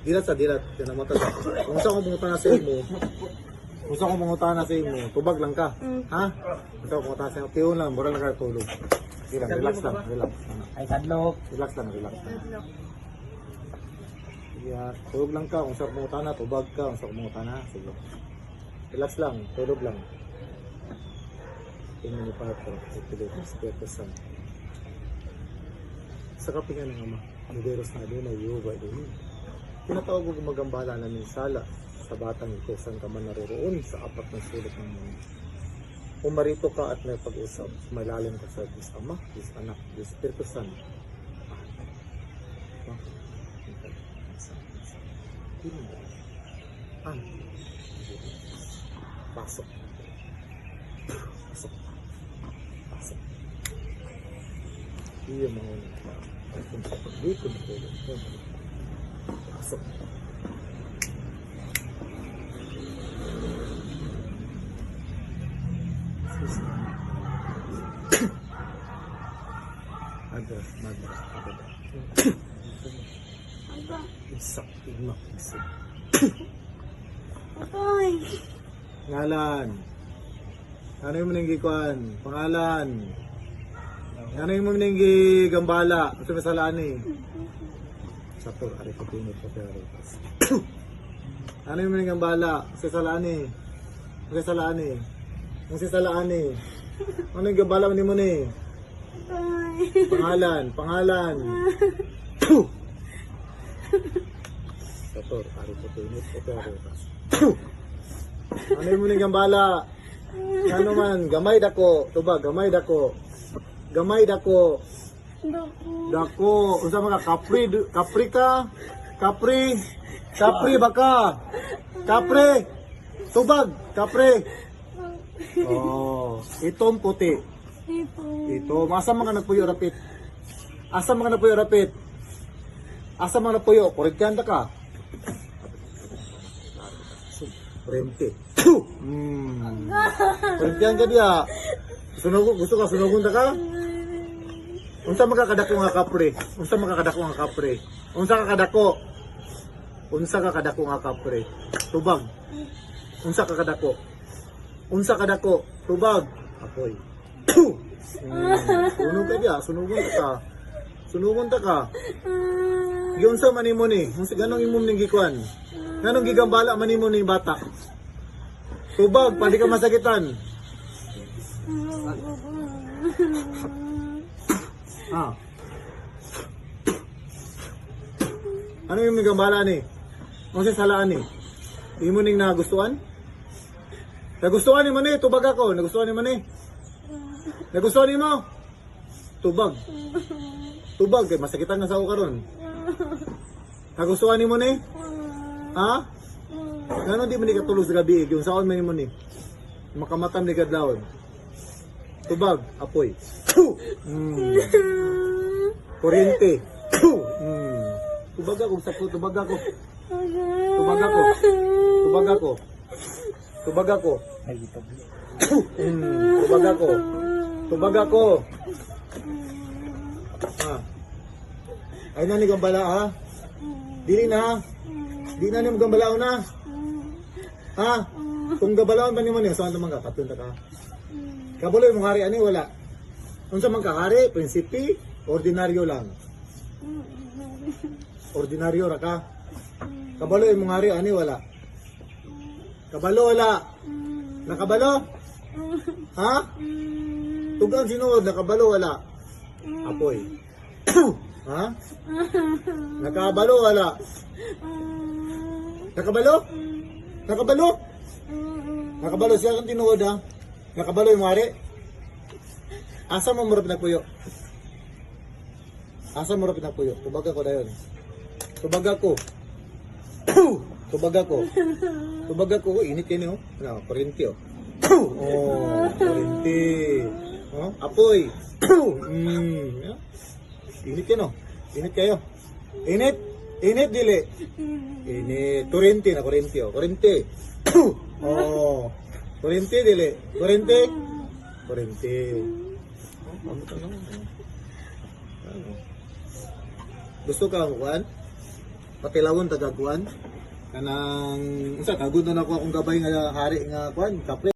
Dilat sa dilat. Yan ang mata. Kung saan ko pumunta na sa imo, kung saan ko pumunta na sa imo, tubag lang ka. Ha? Kung saan ko pumunta na sa imo, tiyon lang, mura lang ka tulog. Sige lang, relax lang, relax. Ay, sadlok. Relax lang, relax lang. Yeah, tulog lang ka, kung saan pumunta na, tubag ka, kung saan pumunta na, sige. Relax lang, tulog lang. Tingnan niyo pa ito, ituloy ng Espiritu Santo. Sa kapingan ng Ama, Nuderos na din ay Yuba din. Tinatawag ko gumagambala na minsala sa batang ito, saan ka man naroroon sa apat ng sulok ng mundo. Pumarito ka at may pag-usap, malalim ka sa Diyos Ama, Diyos Anak, Diyos Espiritu Santo. Pasok. Pasok. Pasok. Iya mga unang dito na tulog. Pasok. Ada. Isak, igmak, isak. Apoy. Ngalan. Ano yung maninggi-kuan? Pangalan. Ano yung maninggi gambala? Ito masalaan eh. Sator, ari ko pinot pa pero. Ano yung maninggi gambala? Sasalaan eh. Sasalaan eh. Ang sasalaan eh. Ano yung gambala mo ni? Pangalan. Sator, ari ko pinot pa pero. Ano yung maninggi gambala? Ano man, gamay dako, tuba, gamay dako. Gamay dako. Dako, unsa mga kapri ka? Kapri baka. Kapri. Tubag, kapri. Oh, itom puti. Ito, asa mga nagpuyo rapit? Asa mga nagpuyo rapit? Asa mga nagpuyo? Korektyan ka. Rente. Korektyan ka diya. Gusto ka sunugon ta ka? Unsa makakadako nga kapre? Unsa makakadako nga kapre? Unsa kakadako? Unsa kakadako nga kapre? Tubag. Unsa kakadako? Unsa kadako? Tubag. Apoy. Sunog ka diya, sunugon ta ka. Sunugon ta ka. Unsa man imo ni? Unsa ganong imong ning gikuan? Ganong gigambala man imo ni bata? Tubag, pwede ka masakitan. Ano yung may gambala ni? Ano siya salaan ni? Di mo ning nagustuhan? Nagustuhan ni mo ni? Tubag ako. Nagustuhan ni mo ni? Nagustuhan ni mo? Tubag. Tubag, kay masakitan na sa ako karon. Nagustuhan ni mo ni? Ha? Ganon di mo ni katulog sa gabi? Yung saon man ni mo ni? Makamatam ni kadlawon. Tubag, apoy. Kuryente. Tubag ako, sapo, tubag ako. Tubag ako. Tubag ako. Tubag ako. Tubag ako. Tubag ako. Ay na ni gambala ha? Dili na. Di na ni mo gambalaon na. Ha? Kung gambalaon ba ni mo ni, saan naman ka? Katunta ka. Kabuloy mong hari ani wala. Unsa man ka hari, prinsipi, ordinaryo lang. Ordinaryo ra ka. Kabalo imong hari ani wala. Kabalo wala. Nakabalo? Ha? Tugang sinuod nakabalo wala. Apoy. Ha? Nakabalo wala. Nakabalo? Nakabalo? Nakabalo siya kang tinuod ha. Nakabalo imong hari. Asa mo mura pinagpuyo? Asa mo ra pinagpuyo? Tubag ako dayon. Tubag ako. Tubag ako. Tubag ako. Init yan oh. Ano, kuryente oh. Oh, kuryente. Oh, apoy. Init yan oh. Init kayo. Init. Init dili. Init. Kuryente na kuryente oh. Kuryente. Oh. Kuryente dili. Kuryente. Kuryente. Gusto ka kuan? patilawon tagakuan kanang unsa tagud na ako akong gabay nga hari nga kuan kapre